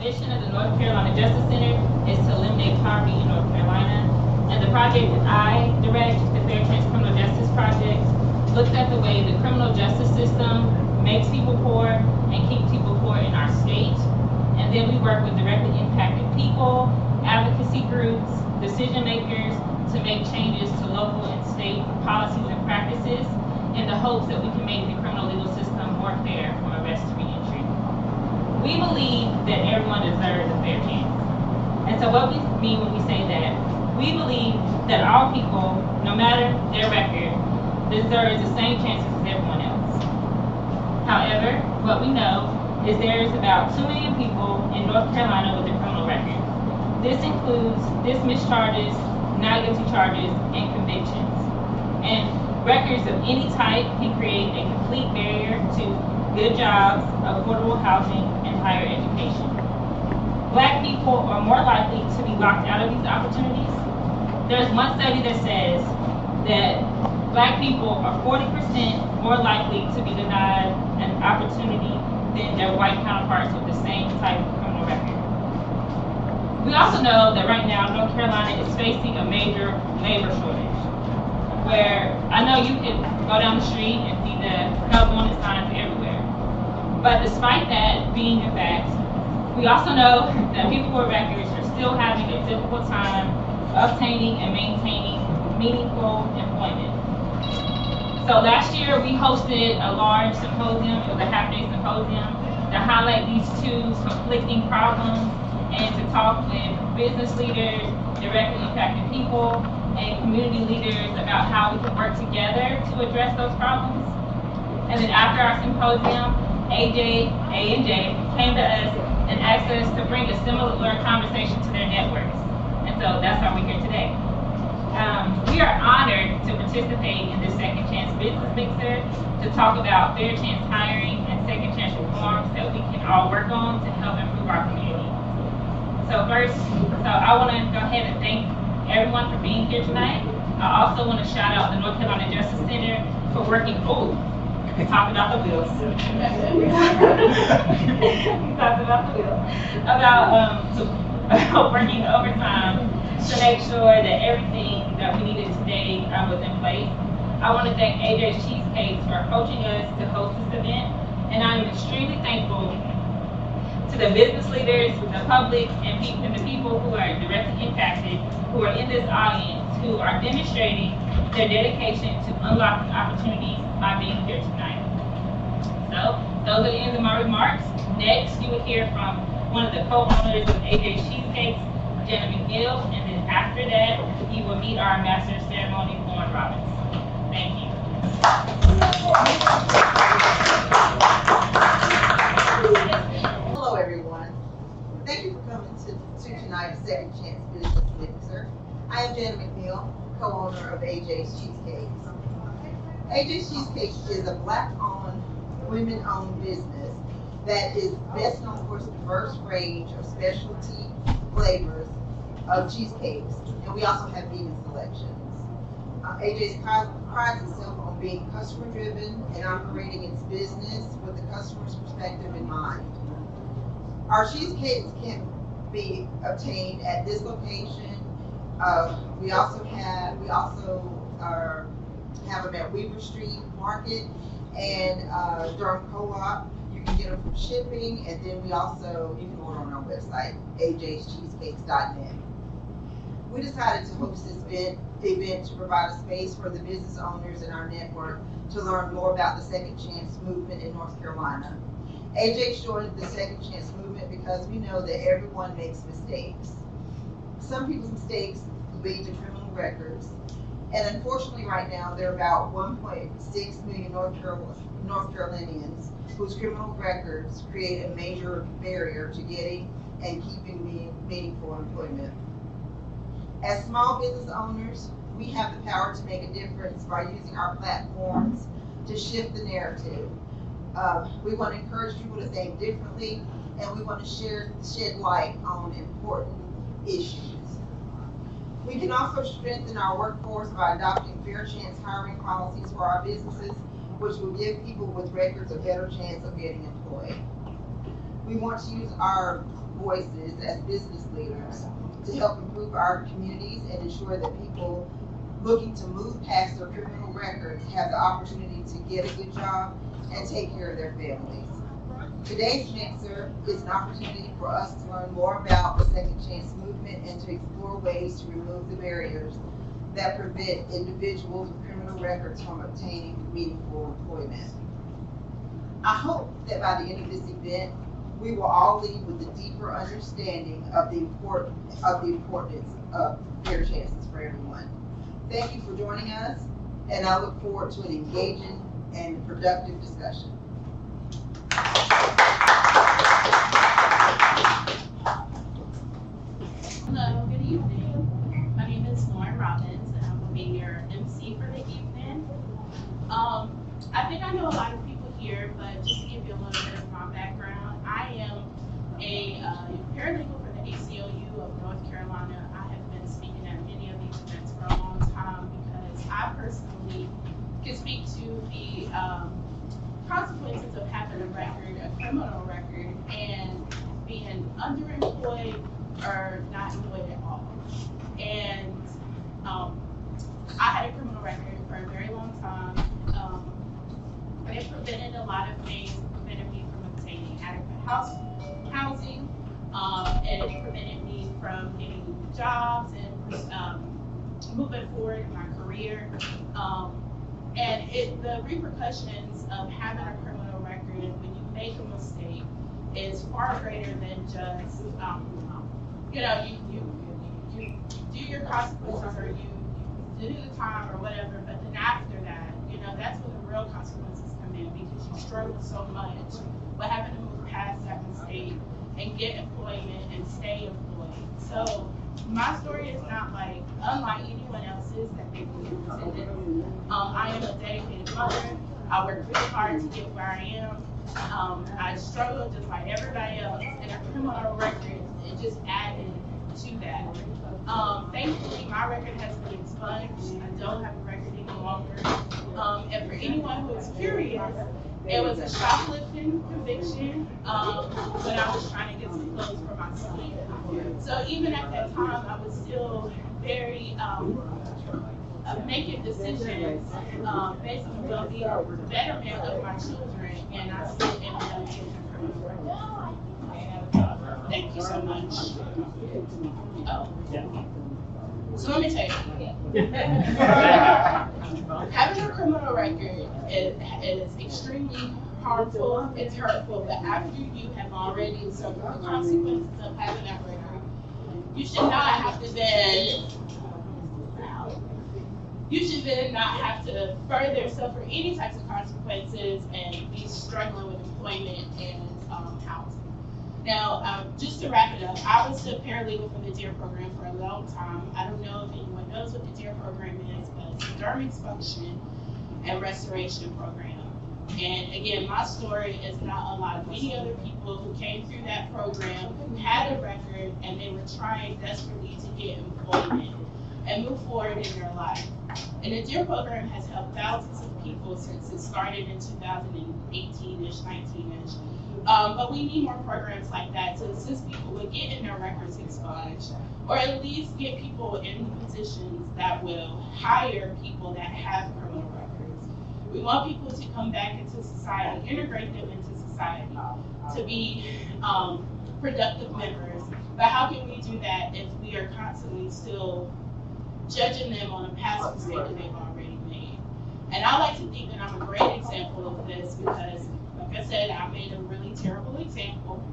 mission of the North Carolina Justice Center is to eliminate poverty in North Carolina. And the project that I direct, the Fair Chance Criminal Justice Project, looks at the way the criminal justice system makes people poor and keeps people poor in our state. And then we work with directly impacted people, advocacy groups, decision makers to make changes to local and state policies and practices in the hopes that we can make the criminal legal system more fair from arrest to reentry. We believe that everyone deserves a fair chance. And so what we mean when we say that, we believe that all people, no matter their record, deserves the same chances as everyone else. However, what we know is there is about 2 million people in North Carolina with a criminal record. This includes dismissed charges, not guilty charges, and convictions. And records of any type can create a complete barrier to good jobs, affordable housing, and higher education. Black people are more likely to be locked out of these opportunities. There's one study that says that Black people are 40% more likely to be denied an opportunity than their white counterparts with the same type of criminal record. We also know that right now North Carolina is facing a major labor shortage, where I know you can go down the street and see the help wanted signs everywhere. But despite that being a fact, we also know that people with records are still having a difficult time obtaining and maintaining meaningful employment. So last year we hosted a large symposium, it was a half-day symposium, to highlight these two conflicting problems and to talk with business leaders, directly impacted people, and community leaders about how we can work together to address those problems. And then after our symposium, A&J came to us and asked us to bring a similar conversation to their networks. And so that's how we're here today. We are honored to participate in this Second Chance Business Mixer to talk about fair chance hiring and second chance reforms that we can all work on to help improve our community. So first, I want to go ahead and thank everyone for being here tonight. I also want to shout out the North Carolina Justice Center for working, talking about the wheels. About working overtime to make sure that everything that we needed today was in place. I want to thank AJ's Cheesecakes for coaching us to host this event, and I'm extremely thankful to the business leaders, the public, and the people who are directly impacted, who are in this audience, who are demonstrating their dedication to unlocking opportunities by being here tonight. So, those are the end of my remarks. Next, you will hear from one of the co-owners of AJ's Cheesecakes, Jenna McNeil, and then after that, you will meet our Master of Ceremony, Lauren Robbins. Thank you. Hello, everyone. Thank you for coming to tonight's Second Chance Business Mixer. I am Jenna McNeil, co-owner of AJ's Cheesecakes. AJ's Cheesecakes is a Black-owned, women-owned business that is best known for its diverse range of specialty flavors of cheesecakes, and we also have vegan selections. AJ's prides itself on being customer-driven and operating its business with the customer's perspective in mind. Our cheesecakes can be obtained at this location. We also have them at Weaver Street Market and Durham Co-op. You can get them from shipping, and then you can order on our website, ajscheesecakes.net. We decided to host this event to provide a space for the business owners in our network to learn more about the Second Chance movement in North Carolina. AJ joined the Second Chance movement because we know that everyone makes mistakes. Some people's mistakes lead to criminal records, and unfortunately right now there are about 1.6 million North Carolinians whose criminal records create a major barrier to getting and keeping meaningful employment. As small business owners, we have the power to make a difference by using our platforms to shift the narrative. We want to encourage people to think differently, and we want to shed light on important issues. We can also strengthen our workforce by adopting fair chance hiring policies for our businesses, which will give people with records a better chance of getting employed. We want to use our voices as business leaders to help improve our communities and ensure that people looking to move past their criminal records have the opportunity to get a good job and take care of their families. Today's mixer is an opportunity for us to learn more about the Second Chance movement and to explore ways to remove the barriers that prevent individuals with criminal records from obtaining meaningful employment. I hope that by the end of this event, we will all leave with a deeper understanding of the importance of fair chances for everyone. Thank you for joining us, and I look forward to an engaging and productive discussion. Hello, good evening. My name is Lauren Robbins, and I will be your MC for the evening. I think I know a lot of people here, but just to give you a little bit of my background, I am a paralegal for the ACLU of North Carolina. I have been speaking at many of these events for a long time because I personally can speak to the consequences of having a criminal record, and being underemployed or not employed at all. And I had a criminal record for a very long time. It prevented a lot of things. It prevented me from obtaining adequate housing, and it prevented me from getting jobs and moving forward in my career. And the repercussions of having a criminal record when you make a mistake is far greater than just, you do your consequences, or you do the time or whatever, but then after that, that's when the real consequences come in, because you struggle so much with having to move past that mistake and get employment and stay employed. So my story is not unlike anyone else's that they presented. I am a dedicated mother. I work really hard to get where I am. I struggle just like everybody else, and a criminal record, it just added to that. Thankfully, my record has been expunged. I don't have a record any longer. And for anyone who is curious, it was a shoplifting conviction when I was trying to get some clothes for my son. So even at that time, I was still very making decisions based on the well-being, betterment of my children, and I still ended up getting a criminal record. Thank you so much. Oh. So let me tell you, having a criminal record is extremely harmful, it's hurtful, but after you have already suffered the consequences of having that record, you should not have to further suffer any types of consequences and be struggling with employment and housing. Now, just to wrap it up, I was a paralegal for the DEAR program for a long time. I don't know if anyone knows what the DEAR program is, but it's a derm expunction and restoration program. And again, my story is not unlike many other people who came through that program, who had a record, and they were trying desperately to get employment and move forward in their life. And the DEAR program has helped thousands of people since it started in 2018-ish, 19-ish. But we need more programs like that to assist people with getting their records expunged, or at least get people in positions that will hire people that have criminal records. We want people to come back into society, integrate them into society, to be productive members. But how can we do that if we are constantly still judging them on a past mistake that they've already made? And I like to think that I'm a great example of this because, like I said, I made a really terrible example.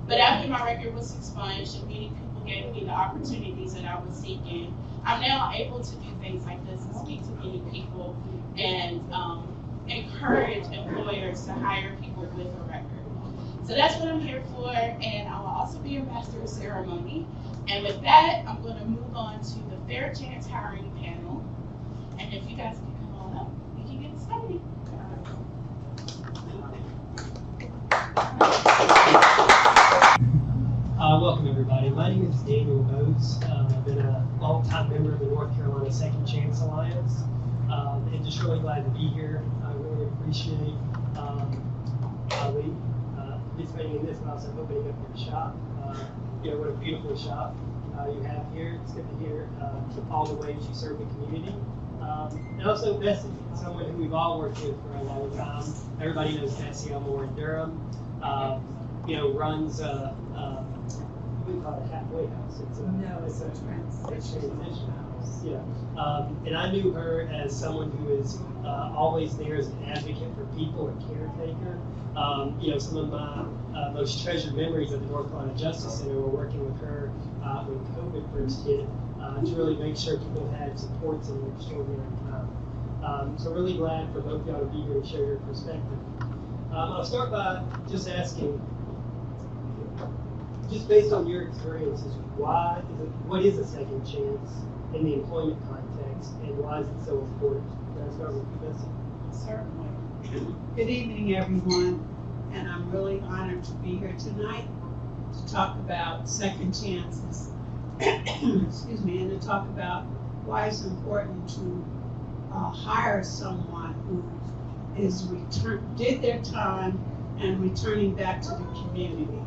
But after my record was expunged and many people gave me the opportunities that I was seeking, I'm now able to do things like this and speak to many people and encourage employers to hire people with a record. So that's what I'm here for, and I will also be your master of ceremony. And with that, I'm going to move on to the Fair Chance Hiring Panel. And if you guys can come on up, we can get started. Welcome everybody. My name is Daniel Bose. I've been a long-time member of the North Carolina Second Chance Alliance, and just really glad to be here. I really appreciate Ali participating in this, but also opening up your shop. What a beautiful shop you have here. It's good to hear all the ways you serve the community. And also Bessie, someone who we've all worked with for a long time. Everybody knows Bessie Elmore in Durham. Runs what do you call it, a halfway house? It's a transition house. Yeah. And I knew her as someone who is always there as an advocate for people, a caretaker. Some of my most treasured memories of the North Carolina Justice Center were working with her when COVID first hit to really make sure people had supports in an extraordinary time. So really glad for both of y'all to be here and share your perspective. I'll start by just asking, just based on your experiences, what is a second chance in the employment context, and why is it so important? Can I start with you, Bessie? Certainly. Good evening, everyone, and I'm really honored to be here tonight to talk about second chances. Excuse me, and to talk about why it's important to hire someone who did their time and returning back to the community.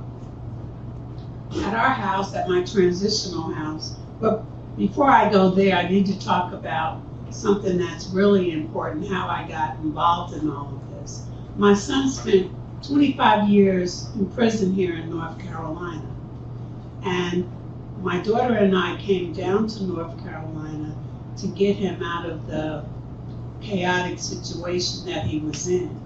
At our house, at my transitional house, but before I go there, I need to talk about something that's really important, how I got involved in all of this. My son spent 25 years in prison here in North Carolina. And my daughter and I came down to North Carolina to get him out of the chaotic situation that he was in.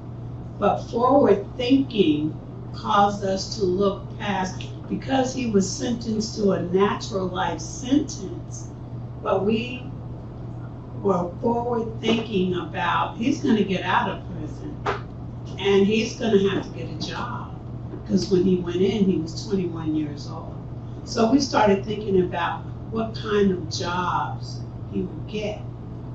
But forward thinking caused us to look past, because he was sentenced to a natural life sentence, but we were forward thinking about he's going to get out of prison and he's going to have to get a job, because when he went in, he was 21 years old. So we started thinking about what kind of jobs he would get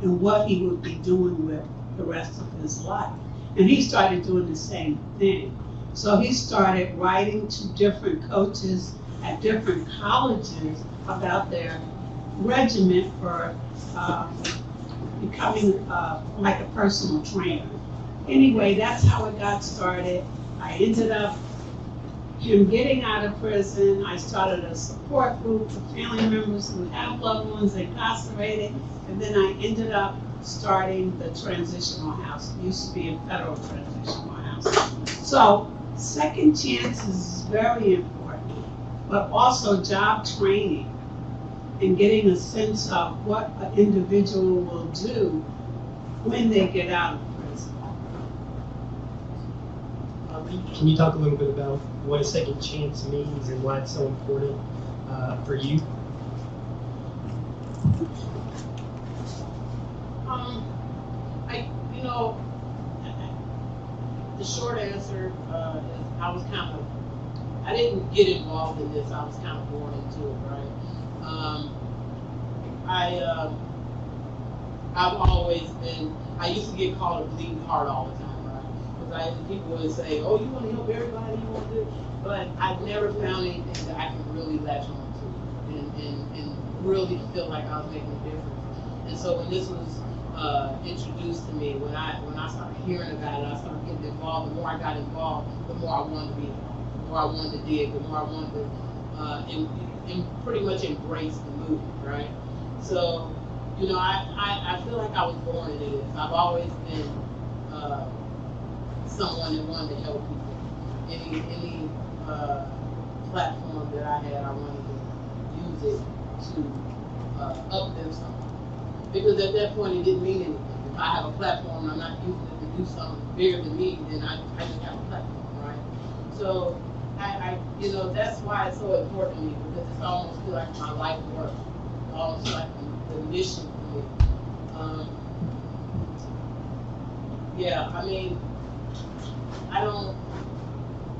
and what he would be doing with the rest of his life. And he started doing the same thing. So he started writing to different coaches at different colleges about their regimen for becoming like a personal trainer. Anyway, that's how it got started. I ended up him getting out of prison. I started a support group for family members who have loved ones incarcerated, and then I ended up starting the transitional house. It used to be a federal transitional house. So second chances is very important, but also job training and getting a sense of what an individual will do when they get out of prison. Can you talk a little bit about what a second chance means and why it's so important for you? The short answer is I didn't get involved in this, I was kind of born into it, right? I've always been, I used to get called a bleeding heart all the time, right? Because people would say, oh, you want to help everybody, you want to do, but I've never found anything that I can really latch on to and really feel like I was making a difference. And so when this was introduced to me, when I started hearing about it, I started getting involved. The more I got involved, the more I wanted to be involved, the more I wanted to dig, the more I wanted to pretty much embrace the movement, right? So, I feel like I was born into this. I've always been someone that wanted to help people. Any platform that I had, I wanted to use it to uplift someone. Because at that point, it didn't mean anything. If I have a platform and I'm not using it to do something bigger than me, then I just have a platform, right? So, that's why it's so important to me, because it's almost feel like my life work. It's almost like the mission for me.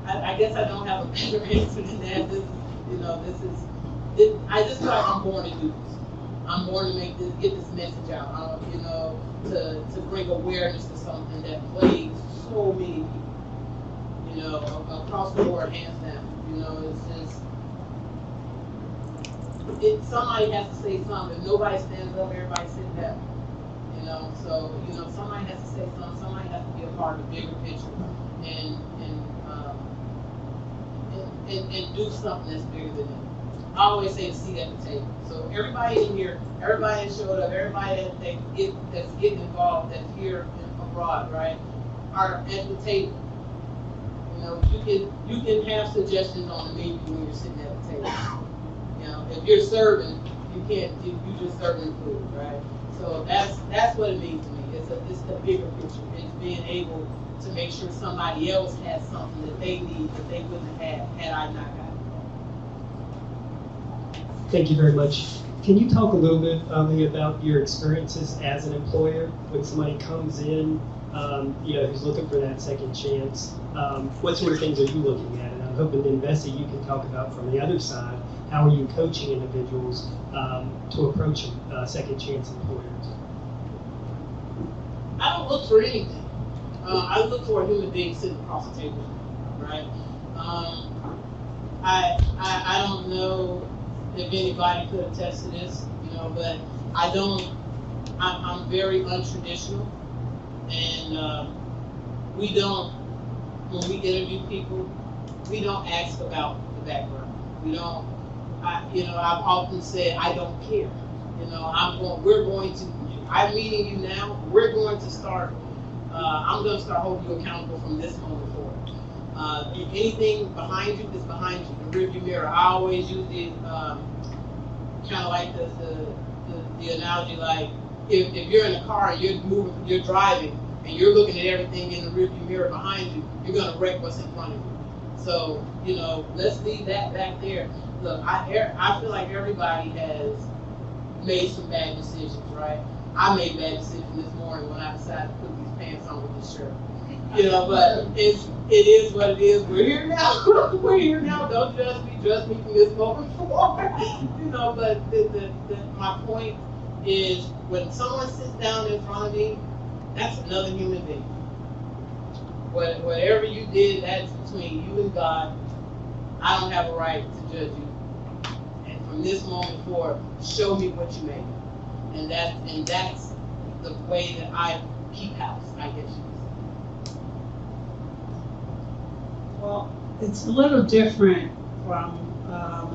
I guess I don't have a better answer than that. I just feel like I'm born to do this. I'm born to get this message out, to bring awareness to something that plagues so many people, across the board, hands down. It's just, somebody has to say something. If nobody stands up, everybody sits down. So, somebody has to say something, somebody has to be a part of the bigger picture. And and do something that's bigger than them. I always say a seat at the table. So everybody in here, everybody that showed up, everybody that's getting involved, that's here and abroad, right, are at the table. You know, you can have suggestions on the menu when you're sitting at the table. You know, if you're serving, you just serving food, right? So that's what it means to me. It's the bigger picture. It's being able to make sure somebody else has something that they need that they wouldn't have had I not got it. Thank you very much. Can you talk a little bit, Ali, about your experiences as an employer when somebody comes in, who's looking for that second chance? What sort of things are you looking at? And I'm hoping then, Bessie, you can talk about from the other side, how are you coaching individuals to approach second chance employers? I don't look for anything. I look for a human being sitting across the table, right? I don't know if anybody could attest to this, but I'm very untraditional, and when we interview people, we don't ask about the background. I've often said, I don't care. I'm meeting you now, we're going to start, I'm going to start holding you accountable from this moment forward. Anything behind you is behind you, the rearview mirror. I always use the, kind of like the analogy, like, if you're in a car and you're driving, and you're looking at everything in the rearview mirror behind you, you're going to wreck what's in front of you. So, let's leave that back there. Look, I feel like everybody has made some bad decisions, right? I made a bad decision this morning when I decided to put these pants on with this shirt. But it is what it is. We're here now. We're here now. Don't judge me. Judge me from this moment forward. But my point is, when someone sits down in front of me, that's another human being. Whatever you did, that's between you and God. I don't have a right to judge you. And from this moment forward, show me what you made. And that's the way that I keep house, I guess you could say. Well, it's a little different from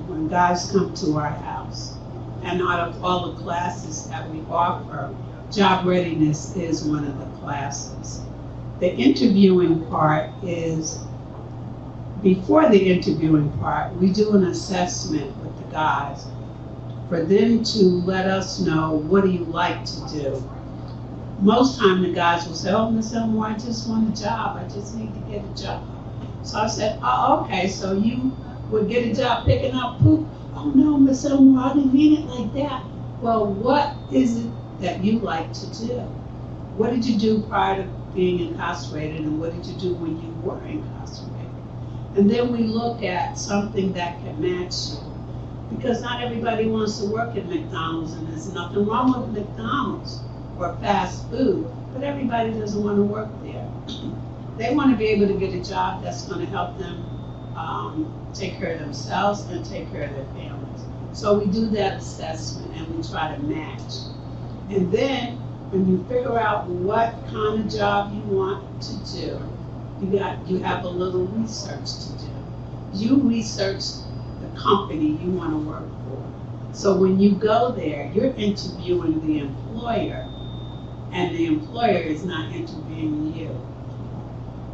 when guys come to our house. And out of all the classes that we offer, job readiness is one of the classes. The interviewing part is, before the interviewing part, we do an assessment with the guys for them to let us know, what do you like to do? Most time the guys will say, oh, Miss Elmore, I just want a job. I just need to get a job. So I said, oh, okay, so you would get a job picking up poop? Oh no, Miss Elmore, I didn't mean it like that. Well, what is it that you like to do? What did you do prior to being incarcerated, and what did you do when you were incarcerated? And then we look at something that can match you. Because not everybody wants to work at McDonald's, and there's nothing wrong with McDonald's or fast food, but everybody doesn't want to work there. They want to be able to get a job that's going to help them take care of themselves and take care of their families. So we do that assessment and we try to match. And then when you figure out what kind of job you want to do, you have a little research to do. You research the company you want to work for. So when you go there, you're interviewing the employer, and the employer is not interviewing you.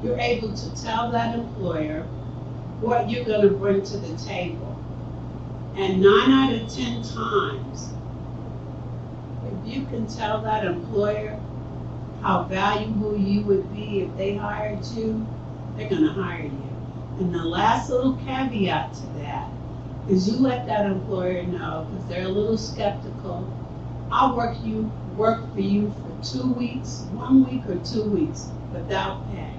You're able to tell that employer what you're going to bring to the table. And 9 out of 10 times, if you can tell that employer how valuable you would be if they hired you, they're going to hire you. And the last little caveat to that is you let that employer know, because they're a little skeptical, I'll work for you for 2 weeks, 1 week or 2 weeks without pay.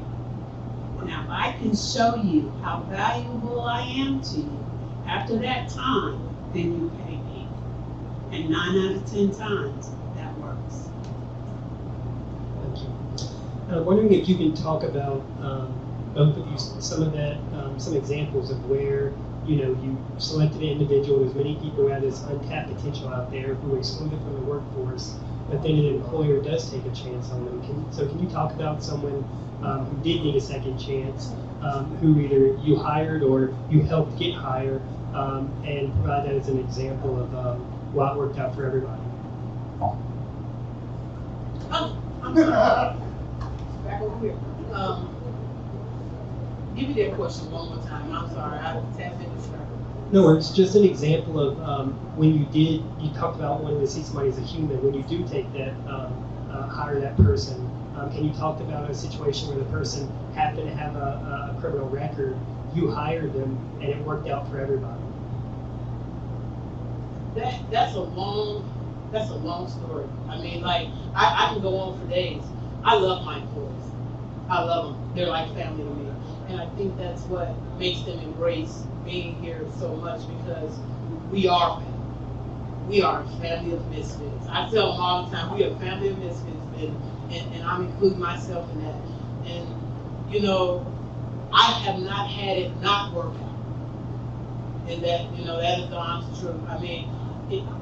Now, if I can show you how valuable I am to you, after that time, then you pay me. And 9 out of 10 times, that works. Thank you. I'm wondering if you can talk about, both of you, some examples of where, you selected an individual. There's many people who have this untapped potential out there who are excluded from the workforce, but then an employer does take a chance on them. Can you talk about someone who did need a second chance, who either you hired or you helped get hired, and provide that as an example of why it worked out for everybody? Oh, I'm sorry. Back over here. Give me that question one more time. I'm sorry. I tapped in the circle. No, it's just an example of when you talked about wanting to see somebody as a human. When you do take that, hire that person, and you talked about a situation where the person happened to have a criminal record, you hired them, and it worked out for everybody. That's a long story. I mean, like, I can go on for days. I love my employees. I love them. They're like family to me. And I think that's what makes them embrace being here so much, because we are family. We are a family of misfits. I tell them all the time, we are a family of misfits, and I'm including myself in that. And, you know, I have not had it not work out. And that, you know, that is the honest truth. I mean,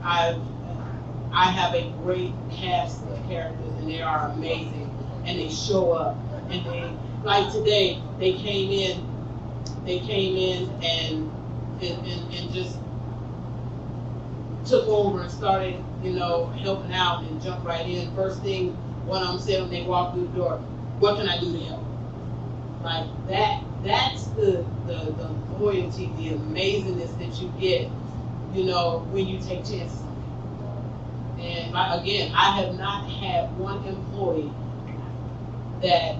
I have a great cast of characters, and they are amazing, and they show up, and they, like today, they came in and just took over and started, you know, helping out and jumped right in. First thing one of them said when they walked through the door, what can I do to help? Like that's the loyalty, the amazingness that you get, you know, when you take chances on people. And again, I have not had one employee that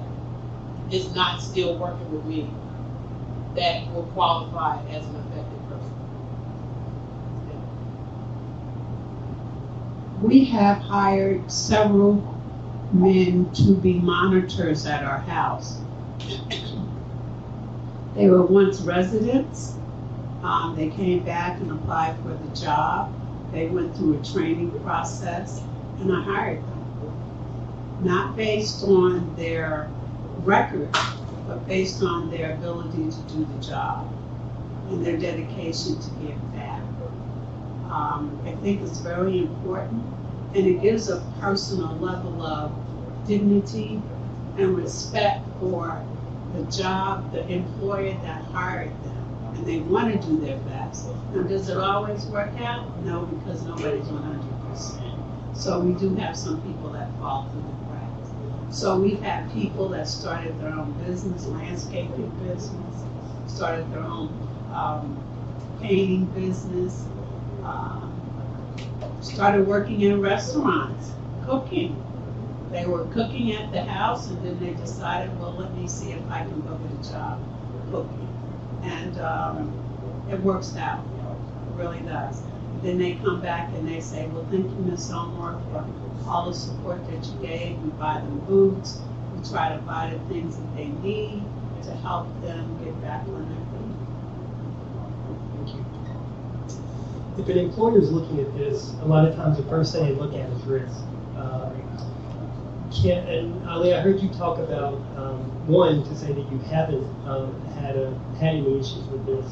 is not still working with me that will qualify as an effective person. We have hired several men to be monitors at our house. They were once residents. They came back and applied for the job. They went through a training process, and I hired them. Not based on their record, but based on their ability to do the job and their dedication to give back. I think it's very important, and it gives a personal level of dignity and respect for the job, the employer that hired them, and they want to do their best. Now, does it always work out? No, because nobody's 100%. So we do have some people that fall through the cracks. So we've had people that started their own business, landscaping business, started their own painting business, started working in restaurants, cooking. They were cooking at the house, and then they decided, well, let me see if I can go get a job cooking. And it works out, it really does. Then they come back and they say, well, thank you, Ms. Elmore, for all the support that you gave. We buy them boots, we try to buy the things that they need to help them get back on their feet. Thank you. If an employer is looking at this, a lot of times the first thing they look at is risk. And Ali, I heard you talk about one, to say that you haven't had any issues with this,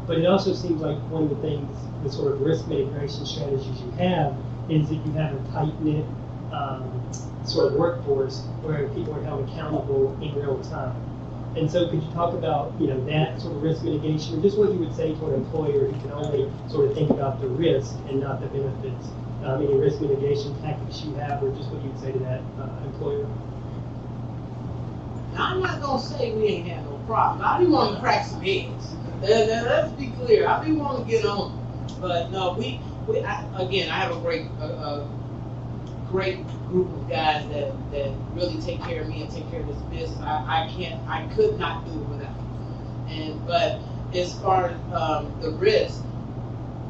but it also seems like one of the things, the sort of risk mitigation strategies you have, is that you have a tight-knit sort of workforce where people are held accountable in real time. And so could you talk about, you know, that sort of risk mitigation, or just what you would say to an employer who can only sort of think about the risk and not the benefits? Any risk mitigation tactics you have, or just what you'd say to that employer? Now, I'm not gonna say we ain't had no problem. I be wanting to crack some eggs. Let's be clear. I be wanting to get on, but no, I have a great group of guys that really take care of me and take care of this business. I could not do it without them. But as far as the risk,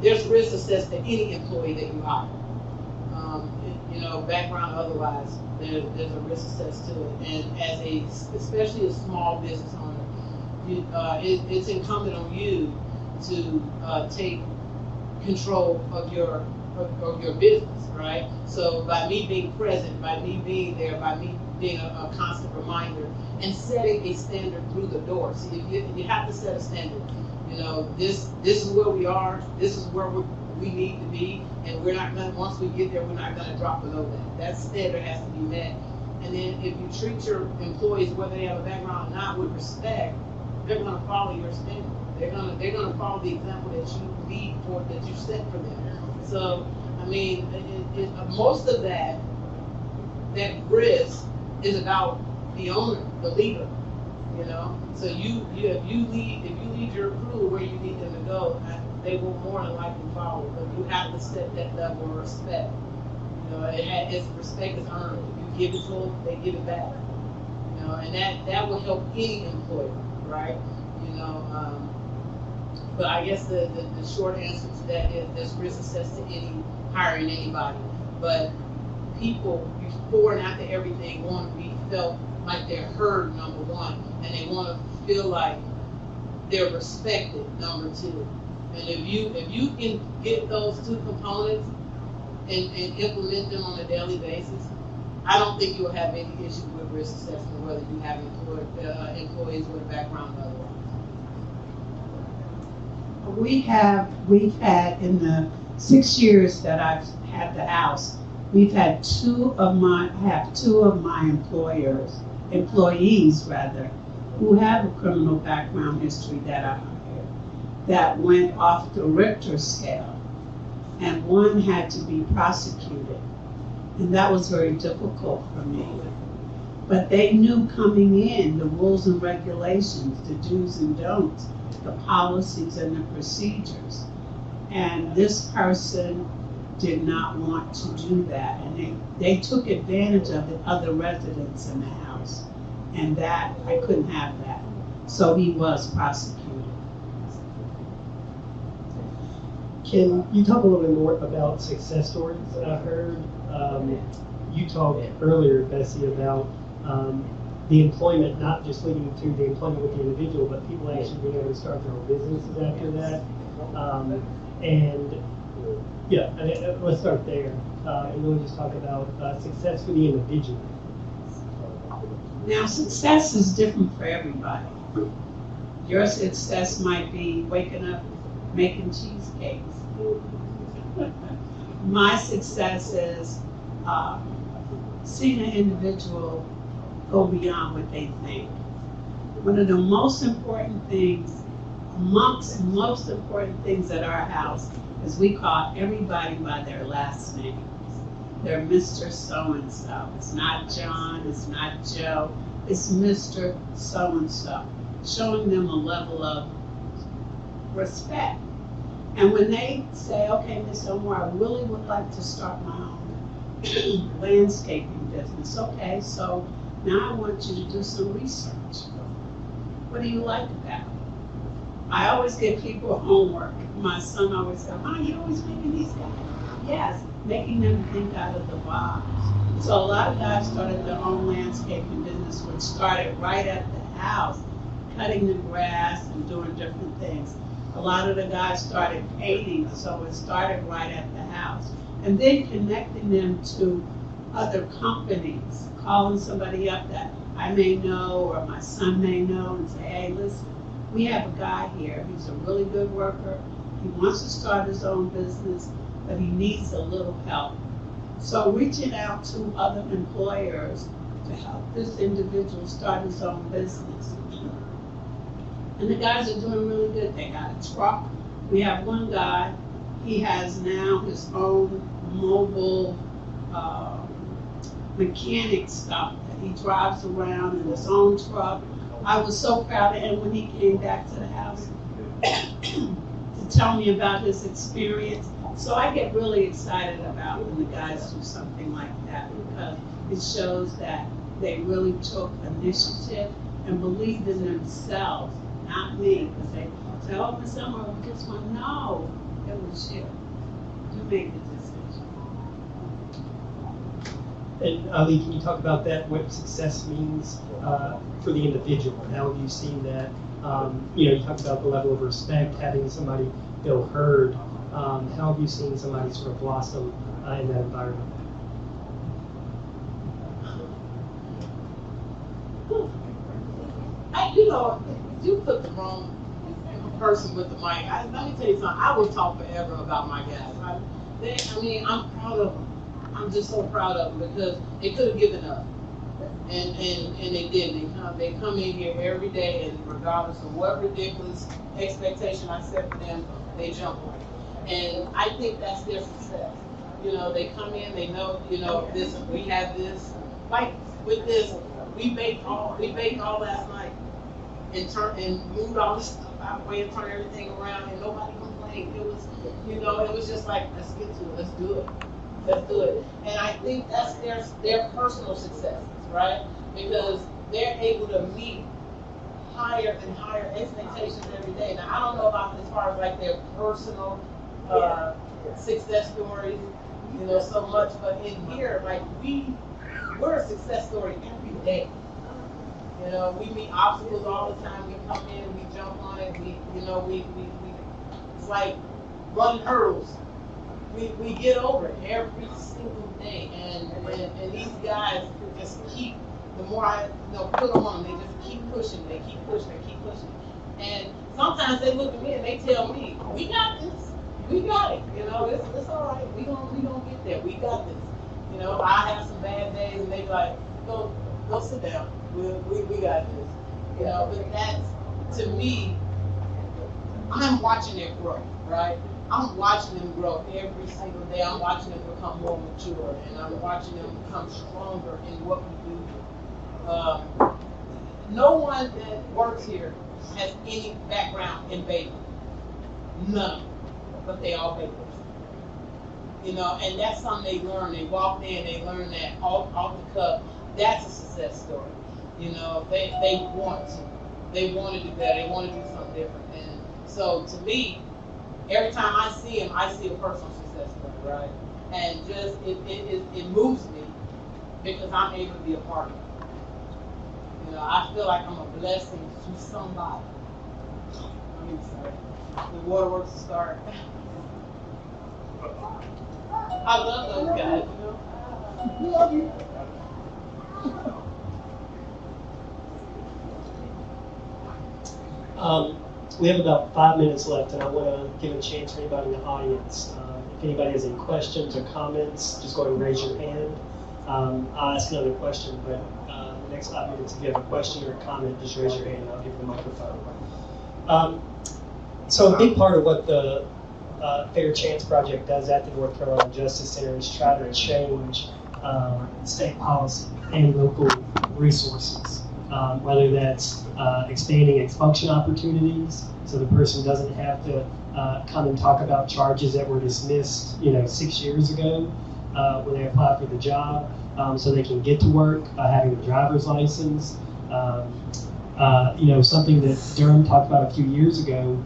there's risk assessed to any employee that you hire. You know, background or otherwise, there's a risk assessed to it. And as especially a small business owner, it's incumbent on you to take control of your business, right? So by me being present, by me being there, by me being a constant reminder, and setting a standard through the door. See, you have to set a standard. You know, this is where we are. This is where we need to be, and we're not gonna, once we get there, we're not gonna drop below that. That standard has to be met. And then if you treat your employees, whether they have a background or not, with respect, they're gonna follow your standard. They're gonna follow the example that you lead for, that you set for them. So, I mean, most of that risk is about the owner, the leader, you know? So if you lead your crew where you need them to go, they will more than likely follow, but you have to set that level of respect. You know, respect is earned. If you give it to them, they give it back. You know, and that will help any employer, right? You know, but I guess the short answer to that is there's risk assessed to hiring anybody. But people before and after everything want to be felt like they're heard, number one, and they want to feel like they're respected, number two. And if you can get those two components and implement them on a daily basis, I don't think you'll have any issue with risk assessment, whether you have employees with a background or otherwise. We've had in the 6 years that I've had the house, we've had two of my employees rather, who have a criminal background history that I hired, that went off the Richter scale, and one had to be prosecuted, and that was very difficult for me. But they knew coming in the rules and regulations, the do's and don'ts, the policies and the procedures. And this person did not want to do that. And they took advantage of the other residents in the house. And that, I couldn't have that. So he was prosecuted. Can you talk a little bit more about success stories? I heard you talked earlier, Bessie, about the employment, not just leading to the employment with the individual, but people actually being able to start their own businesses after that. Let's start there and really just talk about success for the individual. Now, success is different for everybody. Your success might be waking up making cheesecakes. My success is seeing an individual go beyond what they think. One of the most important things, amongst the most important things at our house, is we call everybody by their last names. They're Mr. So-and-so. It's not John, it's not Joe, it's Mr. So-and-so. Showing them a level of respect. And when they say, okay, Ms. Omar, I really would like to start my own landscaping business. Okay, so now I want you to do some research. What do you like about it? I always give people homework. My son always said, Mom, you always making these guys? Yes, making them think out of the box. So a lot of guys started their own landscaping business, which started right at the house, cutting the grass and doing different things. A lot of the guys started painting, so it started right at the house. And then connecting them to other companies, calling somebody up that I may know or my son may know and say, hey, listen, we have a guy here, he's a really good worker, he wants to start his own business, but he needs a little help. So reaching out to other employers to help this individual start his own business. And the guys are doing really good. They got a truck. We have one guy, he has now his own mobile mechanic stuff that he drives around in his own truck. I was so proud of him when he came back to the house to tell me about his experience. So I get really excited about when the guys do something like that, because it shows that they really took initiative and believed in themselves, not me, because they say, oh, Miss Elmer, we just want to know. It was you. You make the decision. And Ali, can you talk about that, what success means for the individual, and how have you seen that? You talked about the level of respect, having somebody feel heard. How have you seen somebody sort of blossom in that environment? You took the wrong person with the mic. Let me tell you something. I will talk forever about my guys. I'm proud of them. I'm just so proud of them because they could have given up, and they didn't. They come in here every day, and regardless of what ridiculous expectation I set for them, they jump on it. And I think that's their success. You know, they come in, they know, this. We have this. Like with this, we baked all last night, and moved all this stuff out of the way and turned everything around, and nobody complained. It was just like, let's get to it, let's do it. And I think that's their personal successes, right? Because they're able to meet higher and higher expectations every day. Now, I don't know about as far as like their personal success stories, so much, but in here, like we're a success story every day. We meet obstacles all the time. We come in, we jump on it. We it's like running hurdles. We get over it every single day, and these guys just keep. The more I put them on, they just keep pushing. They keep pushing. And sometimes they look at me and they tell me, "We got this. We got it. It's all right. We gonna get there. We got this." I have some bad days, and they be like, "Go sit down. We got this." But that's, to me, I'm watching their growth, right? I'm watching them grow every single day. I'm watching them become more mature, and I'm watching them become stronger in what we do. No one that works here has any background in baking. None of them. But they all bakers. And that's something they learn. They walk in, they learn that off the cuff. That's a success story. They want to. They want to do that. They want to do something different. And so, to me, every time I see them, I see a personal success story, right? And just it moves me because I'm able to be a part of it. I feel like I'm a blessing to somebody. I'm excited. The waterworks will start. I love those guys. We love you. We have about 5 minutes left, and I want to give a chance for anybody in the audience. If anybody has any questions or comments, just go ahead and raise your hand. I'll ask another question, but the next 5 minutes, if you have a question or a comment, just raise your hand and I'll give you the microphone. So a big part of what the Fair Chance Project does at the North Carolina Justice Center is try to change state policy and local resources, whether that's expanding expulsion opportunities so the person doesn't have to come and talk about charges that were dismissed 6 years ago when they applied for the job, so they can get to work, having a driver's license. Something that Durham talked about a few years ago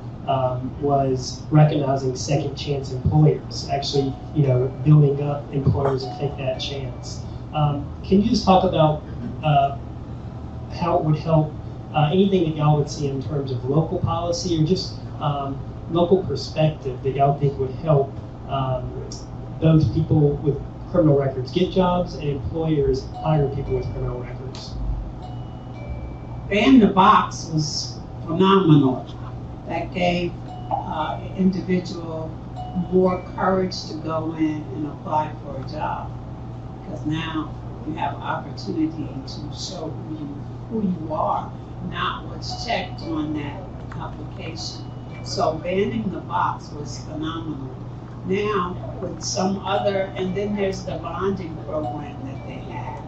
was recognizing second chance employers, actually, building up employers to take that chance. Can you just talk about how it would help, anything that y'all would see in terms of local policy or just local perspective that y'all think would help those people with criminal records get jobs and employers hire people with criminal records? Ban the Box was phenomenal. That gave an individual more courage to go in and apply for a job, because now you have opportunity to show who you are, not what's checked on that application. So banning the box was phenomenal. Now with some other, and then there's the bonding program that they have,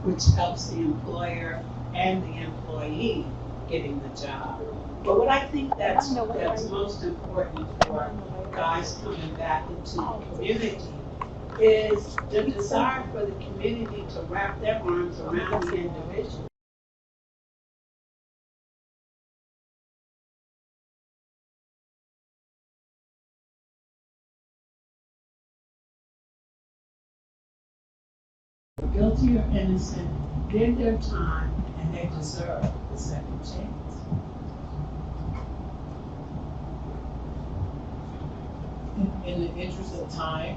which helps the employer and the employee getting the job. But what I think that's most important for guys coming back into the community is the desire for the community to wrap their arms around the individual. Guilty or innocent, did their time, and they deserve the second chance. In the interest of time,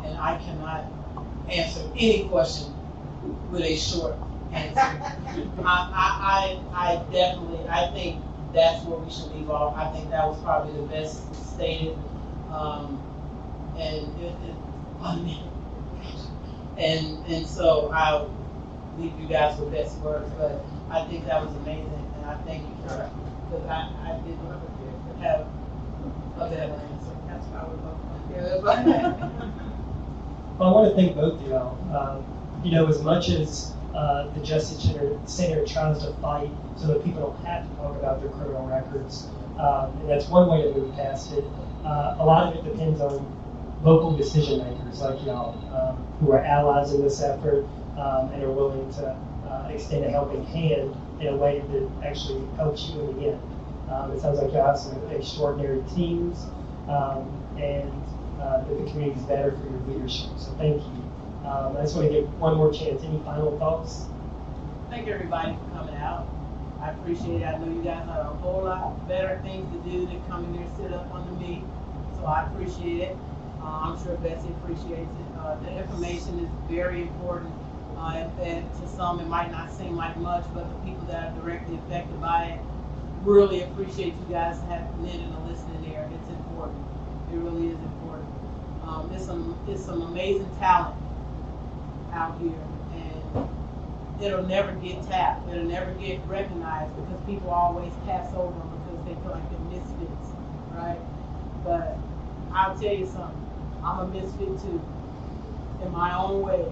and I cannot answer any question with a short answer. I think that's where we should leave off. I think that was probably the best stated. And and so I'll leave you guys with best words, but I think that was amazing, and I thank you for that, because I didn't have other answer. That's how Well, I want to thank both of y'all. You know, as much as the Justice Center tries to fight so that people don't have to talk about their criminal records, and that's one way to move past it. A lot of it depends on local decision makers like y'all, who are allies in this effort and are willing to extend a helping hand in a way that actually helps you in the end. It sounds like y'all have some extraordinary teams, and that the community is better for your leadership. So thank you. I just want to give one more chance. Any final thoughts? Thank everybody for coming out. I appreciate it. I know you guys have a whole lot better things to do than come in here and sit up under me. So I appreciate it. I'm sure Betsy appreciates it. The information is very important. And to some, it might not seem like much, but the people that are directly affected by it really appreciate you guys having it and listening there. It's important. It really is important. It's some amazing talent out here, and it'll never get tapped. It'll never get recognized because people always pass over them because they feel like they're misfits, right? But I'll tell you something. I'm a misfit too. In my own way,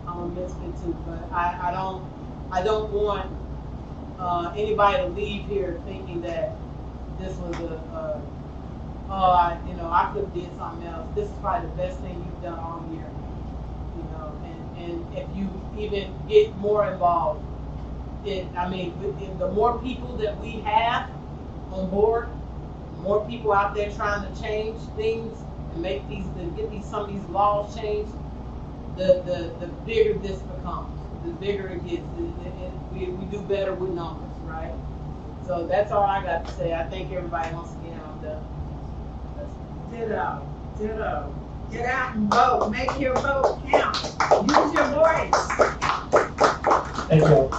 I'm a misfit too. But I don't want anybody to leave here thinking that this was I could have did something else. This is probably the best thing you've done all year. You know, and if you even get more involved, the more people that we have on board, the more people out there trying to change things and get some of these laws changed, the bigger this becomes, the bigger it gets. We do better with numbers, right? So that's all I got to say. I thank everybody once again. I'm done. Ditto. Get out and vote. Make your vote count. Use your voice. Thank you.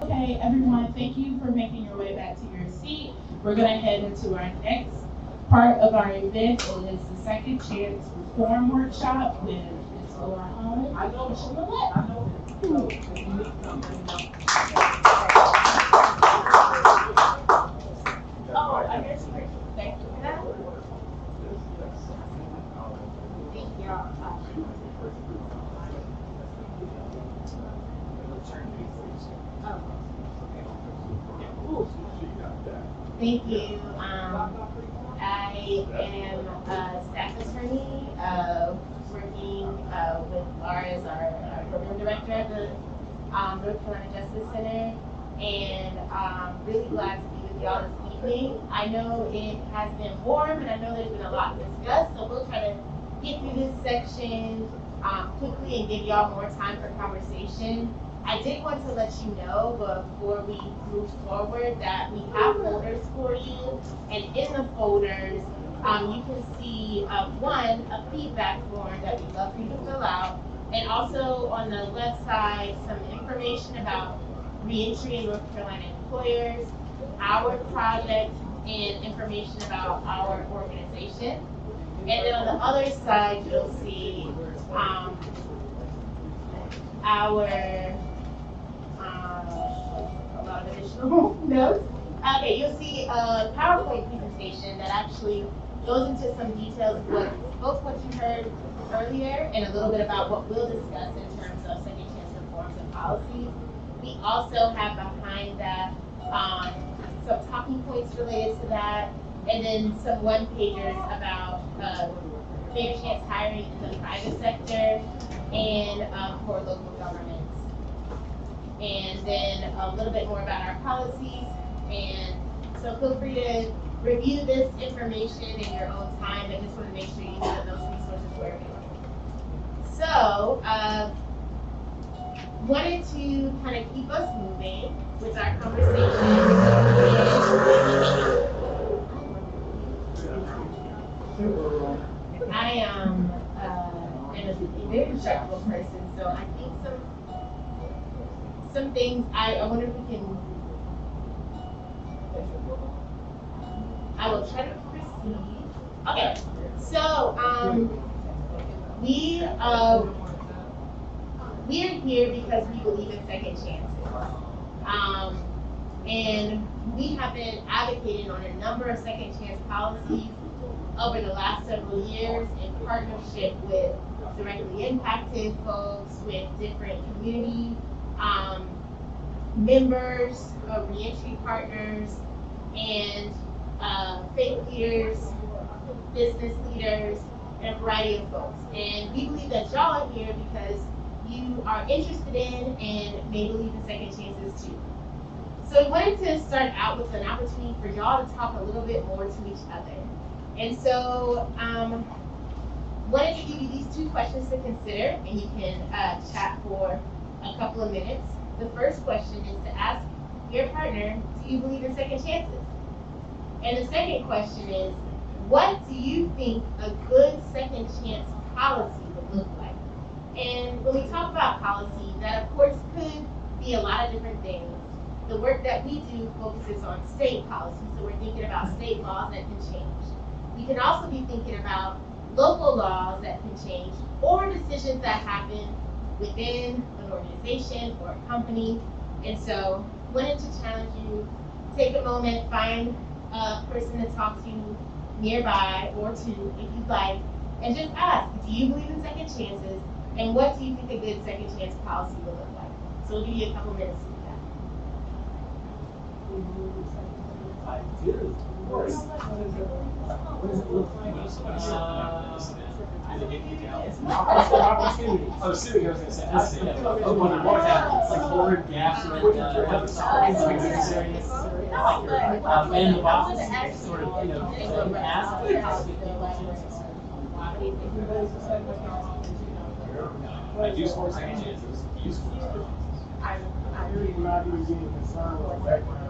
Okay, everyone, thank you for making your way back to your seat. We're going to head into our next part of our event. It is the Second Chance Reform Workshop with Ms. Laura Holmes. I know. So if you need something, Oh, I guess you're. Thank you for that. Thank you. Thank you. I am a staff attorney working with Laura as our program director at the North Carolina Justice Center, and really glad to be with y'all this evening. I know it has been warm, and I know there's been a lot discussed, so we'll try to get through this section quickly and give y'all more time for conversation. I did want to let you know before we move forward that we have folders for you, and in the folders you can see a feedback form that we'd love for you to fill out, and also on the left side some information about reentry in North Carolina employers, our project, and information about our organization. And then on the other side you'll see a lot of additional notes. Okay, you'll see a PowerPoint presentation that actually goes into some details of both what you heard earlier and a little bit about what we'll discuss in terms of second chance reforms and policies. We also have behind that some talking points related to that, and then some one-pagers about fair chance hiring in the private sector and for local governments. And then a little bit more about our policies. And so feel free to review this information in your own time. I just want to make sure you know those resources were available. So, wanted to kind of keep us moving with our conversation. I am a very respectful person, so I think some things I wonder if we can I will try to proceed. Okay, so we are here because we believe in second chances. And we have been advocating on a number of second chance policies over the last several years in partnership with directly impacted folks, with different community members, reentry partners, and faith leaders, business leaders, and a variety of folks. And we believe that y'all are here because you are interested in and may believe in second chances too. So we wanted to start out with an opportunity for y'all to talk a little bit more to each other. And so wanted to give you these two questions to consider, and you can chat for a couple of minutes. The first question is to ask your partner, do you believe in second chances? And the second question is, what do you think a good second chance policy would look like? And when we talk about policy, that of course could be a lot of different things. The work that we do focuses on state policy, so we're thinking about state laws that can change. We can also be thinking about local laws that can change, or decisions that happen within an organization or a company. And so, wanted to challenge you, take a moment, find a person to talk to nearby, or two, if you'd like, and just ask, do you believe in second chances? And what do you think a good second chance policy would look like? So we'll give you a couple minutes to do that. I do. Of course. What does it look like? Opportunity. Oh, Sue, I was going to say, I see. It's like forward gaps and and the boxes sort of, ask. I do score second chances. Useful. I'm really not even getting concerned with background.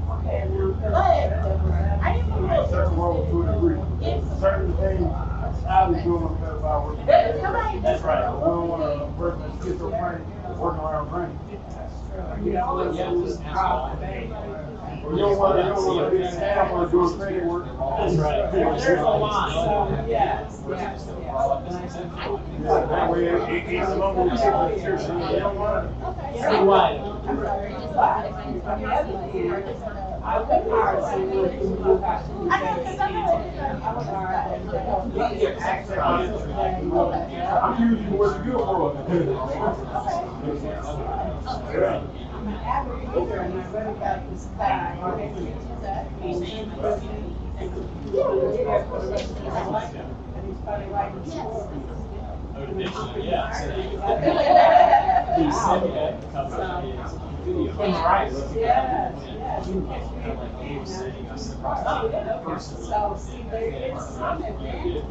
But I didn't know. Certain roles to a degree. Certain things I was doing because I was. That's right. We don't want a person that's schizophrenic working around brain. You don't want to be a staff or doing credit work. That's right. There's a line. That way, it's a little bit you don't want to. I'm usually what's good for us. I'm an avid reader and I read about this guy. And he's probably writing stories. So, see, there is some of it.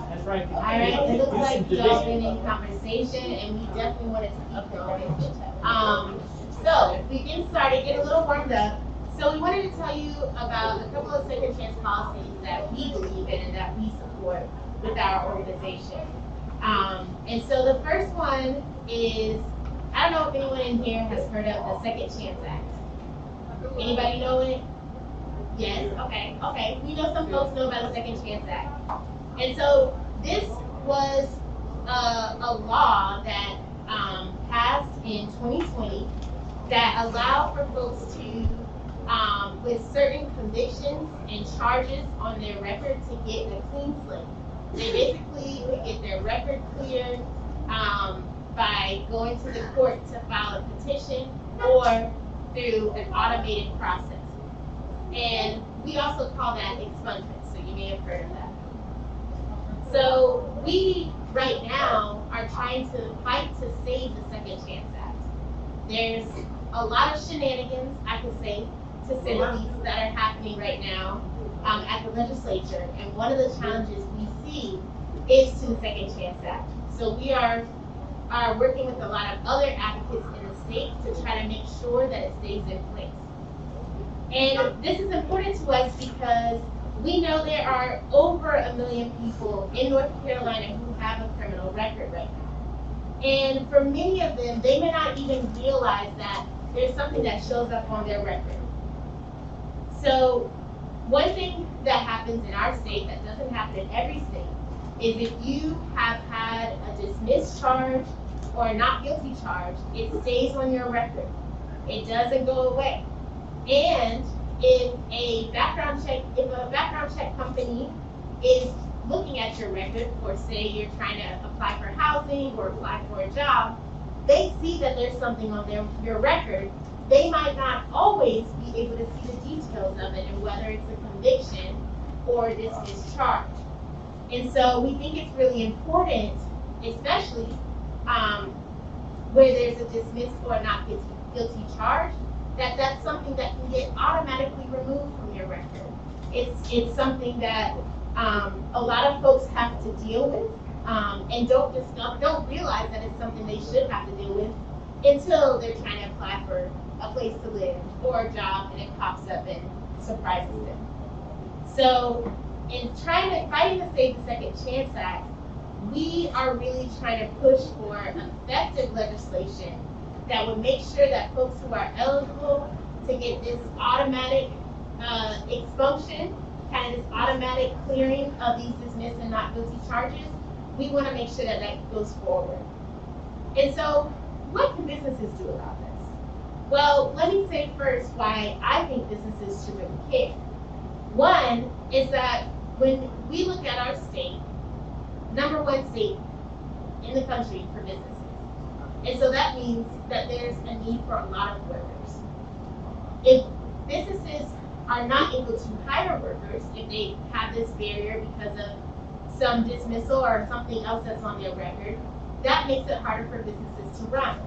That's right. All right, it looks like y'all been in conversation, and we definitely wanted to upload it. So we get started, get a little warmed up. So we wanted to tell you about a couple of second chance policies that we believe in and that we support with our organization. And so the first one is, I don't know if anyone in here has heard of the Second Chance Act. Anybody know it? Yes, okay. We know some folks know about the Second Chance Act. And so this was a law that passed in 2020 that allowed for folks to, with certain convictions and charges on their record, to get a clean slate. They basically could get their record cleared by going to the court to file a petition or through an automated process. And we also call that expungement, so you may have heard of that. So we, right now, are trying to fight to save the Second Chance Act. There's a lot of shenanigans, I could say, to say the least, that are happening right now at the legislature. And one of the challenges we see is to the Second Chance Act. So we are working with a lot of other advocates in the state to try to make sure that it stays in place. And this is important to us because we know there are over 1 million people in North Carolina who have a criminal record right now. And for many of them, they may not even realize that there's something that shows up on their record. So one thing that happens in our state that doesn't happen in every state is if you have had a dismissed charge or a not guilty charge, it stays on your record. It doesn't go away. And if a background check company is looking at your record, or say you're trying to apply for housing or apply for a job, they see that there's something on your record. They might not always be able to see the details of it and whether it's a conviction or a dismissed charge. And so we think it's really important, especially where there's a dismissed or not guilty charge, that that's something that can get automatically removed from your record. It's something that a lot of folks have to deal with and don't realize that it's something they should have to deal with until they're trying to apply for a place to live or a job and it pops up and surprises them. So in fighting the Save the Second Chance Act, we are really trying to push for effective legislation that would make sure that folks who are eligible to get this automatic expunction, kind of this automatic clearing of these dismissed and not guilty charges, we want to make sure that that goes forward. And so, what can businesses do about this? Well, let me say first why I think businesses should really care. One is that when we look at our state, #1 state in the country for businesses. And so that means that there's a need for a lot of workers. If businesses are not able to hire workers, if they have this barrier because of some dismissal or something else that's on their record, that makes it harder for businesses to run.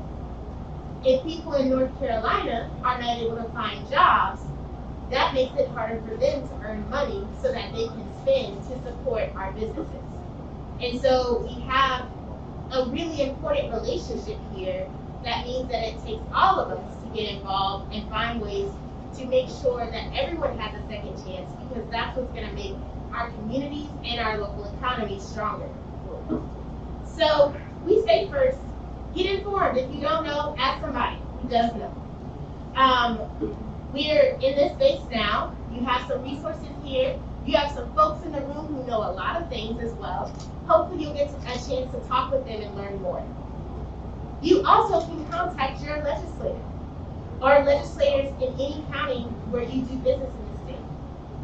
If people in North Carolina are not able to find jobs, that makes it harder for them to earn money so that they can spend to support our businesses. And so we have a really important relationship here that means that it takes all of us to get involved and find ways to make sure that everyone has a second chance, because that's what's going to make our communities and our local economy stronger. So we say first, get informed. If you don't know, ask somebody who does know. We're in this space now. You have some resources here. You have some folks in the room who know a lot of things as well. Hopefully you'll get a chance to talk with them and learn more. You also can contact your legislator or legislators in any county where you do business in the state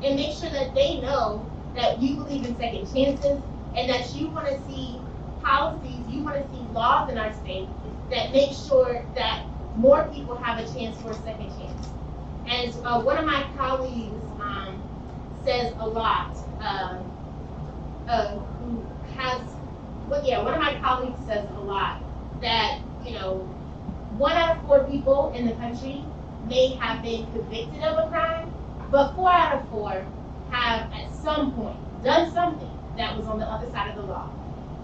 and make sure that they know that you believe in second chances and that you want to see policies, you want to see laws in our state that make sure that more people have a chance for a second chance. And one of my colleagues says a lot, one of my colleagues says a lot that, 1 out of 4 people in the country may have been convicted of a crime, but 4 out of 4 have at some point done something that was on the other side of the law.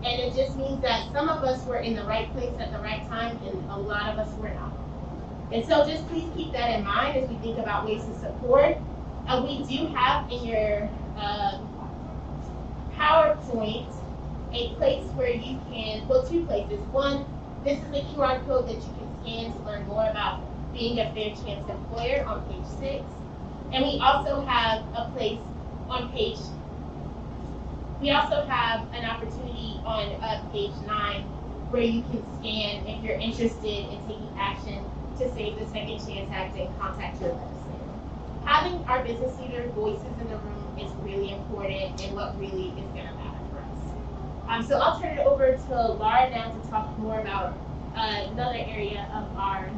And it just means that some of us were in the right place at the right time and a lot of us were not. And so just please keep that in mind as we think about ways to support. We do have in your PowerPoint a place where you can, well, 2 places. One, this is a QR code that you can scan to learn more about being a fair chance employer on page 6. And we also have a place on page, we also have an opportunity on page 9 where you can scan if you're interested in taking action to Save the Second Chance Act and contact your legislator. Having our business leader voices in the room is really important and what really is going to matter for us. So I'll turn it over to Laura now to talk more about another area of our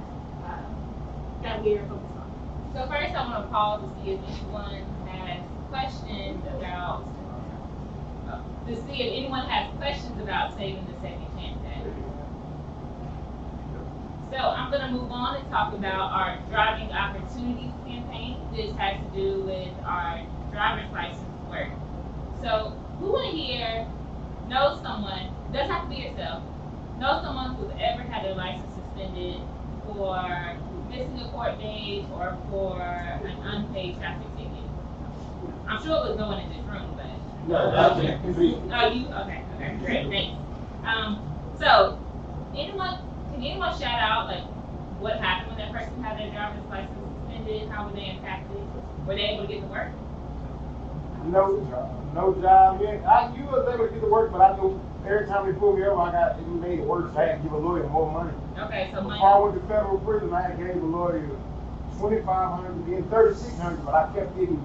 that we are focused on. So first I'm going to pause to see if anyone has questions about Saving the Second Chance Act. So I'm going to move on and talk about our Driving Opportunities campaign. This has to do with our driver's license work. So who in here knows someone, doesn't have to be yourself, knows someone who's ever had their license suspended for missing a court date or for an unpaid traffic ticket? I'm sure it was no one in this room, but. No, that's it. Oh, you, okay, great, thanks. So, can anyone shout out, like, what happened when that person had their driver's license suspended? How were they impacted? Were they able to get to work? No job. Yeah, you was able to get to work, but I knew every time they pulled me over, it made it worse. I had to give a lawyer more money. Okay, so Before I went to federal prison, I had gave a lawyer $2,500, then $3,600, but I kept getting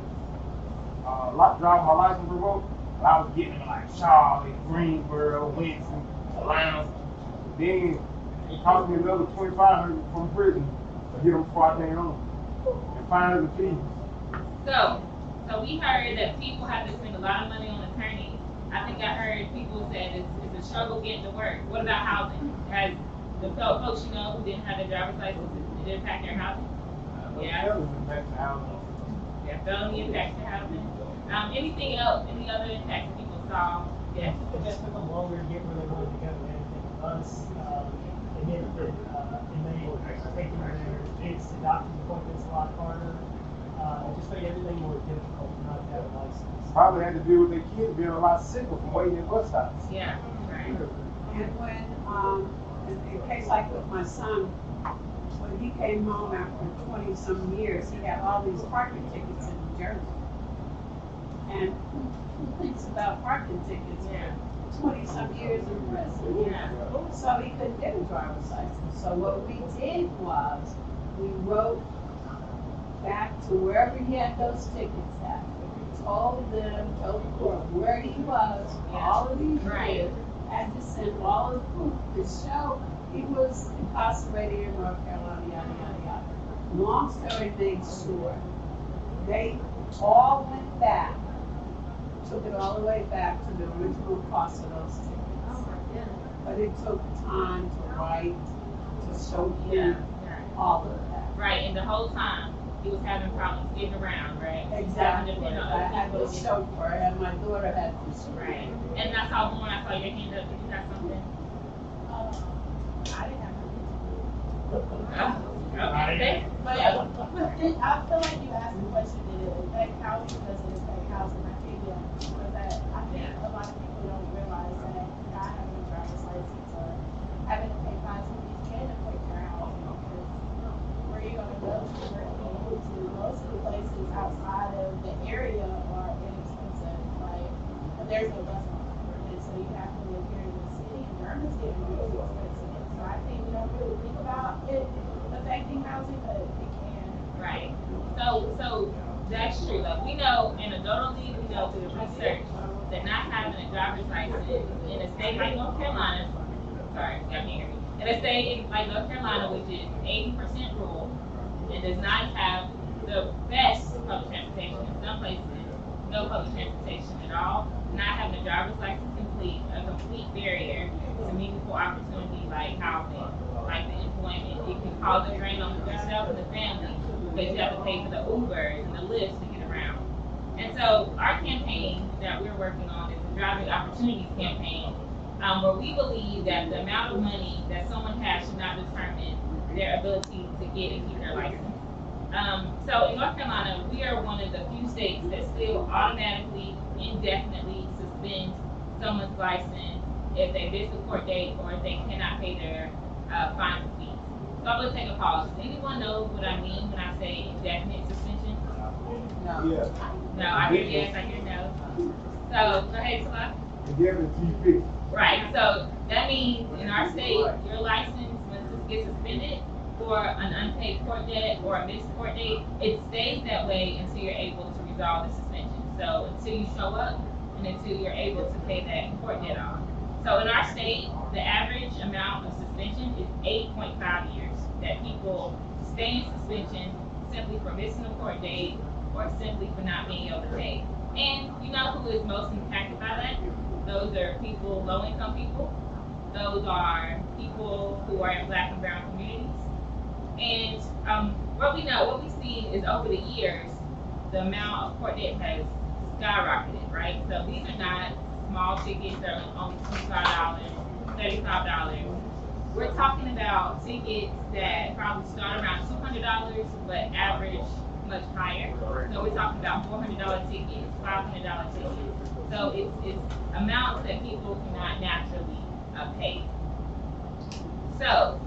driving my license revoked. But I was getting them like Charlotte, Greensboro, Winston, Atlanta. Then it cost me another $2,500 from prison to get them before I came home. And finally the fees. So we heard that people have to spend a lot of money on attorneys. I think I heard people say it's a struggle getting to work. What about housing? Has the folks you know who didn't have their driver's license, did it impact their housing? Yeah. Yeah, felony impacts to housing. Anything else? Any other impacts that people saw? Yeah. It just took them longer to get where they wanted to go than anything with us. It made taking their kids to doctor's appointments a lot harder. It just made everything more difficult not to have a license. Probably had to do with their kids being a lot sicker from waiting at bus stops. Yeah, right. And when, in a case like with my son, when he came home after 20-some years, he had all these parking tickets in New Jersey. And who thinks about parking tickets? Yeah. 20-some years in prison. Yeah. So he couldn't get a driver's license. So what we did was, we wrote back to wherever he had those tickets at. Told the court where he was for all of these years, had to send all of the proof to show he was incarcerated in North Carolina, yada, yada, yada. Long story made short, they all went back, took it all the way back to the original cost of those tickets. Oh my goodness. But it took time to write, to show him all of that. Right, and the whole time he was having problems getting around, right? Exactly. I had the chauffeur and my daughter had this. Right. And that's how when I saw your hand up, did you have something? I didn't have nothing. Okay. But I feel like you asked the question, did it affect housing? Does it affect housing? I think yeah. Because I think a lot of people don't realize that not having a driver's license or having to pay fines can affect your housing because where you're going to go to work to most of the places outside of the area are inexpensive. Like there's no bus line, and so you have to live here in the city. And Durham's getting really expensive. So I think we don't really think about it affecting housing, but it can. Right. So that's true. Like we know anecdotally, we know through research that not having a driver's license in a state like North Carolina, sorry, you got me here. In a state like North Carolina, which is 80% rural and does not have the best public transportation in some places, no public transportation at all, not having a driver's license a complete barrier to meaningful opportunity like housing, like the employment. It can cause a drain on yourself and the family because you have to pay for the Ubers and the Lyfts to get around. And so our campaign that we're working on is the Driving Opportunities campaign, where we believe that the amount of money that someone has should not determine their ability to get and keep their license. So in North Carolina, we are one of the few states that still automatically, indefinitely suspend someone's license if they miss a court date or if they cannot pay their fines and fees. So I'm gonna take a pause. Does anyone know what I mean when I say indefinite suspension? No. Yeah. No, I hear yes, I hear no. So go ahead, Salah. Indefinite TP. Right. So that means in our state, your license, when it gets suspended for an unpaid court debt or a missed court date, it stays that way until you're able to resolve the suspension. So until you show up and until you're able to pay that court debt off. So in our state, the average amount of suspension is 8.5 years that people stay in suspension simply for missing a court date or simply for not being able to pay. And you know who is most impacted by that? Those are people, low-income people. Those are people who are in Black and brown communities. And what we see is over the years, the amount of court debt has skyrocketed, right? So these are not small tickets that are only $25, $35. we're talking about tickets that probably start around $200, but average much higher. So we're talking about $400 tickets, $500 tickets. So it's amounts that people cannot naturally pay. So,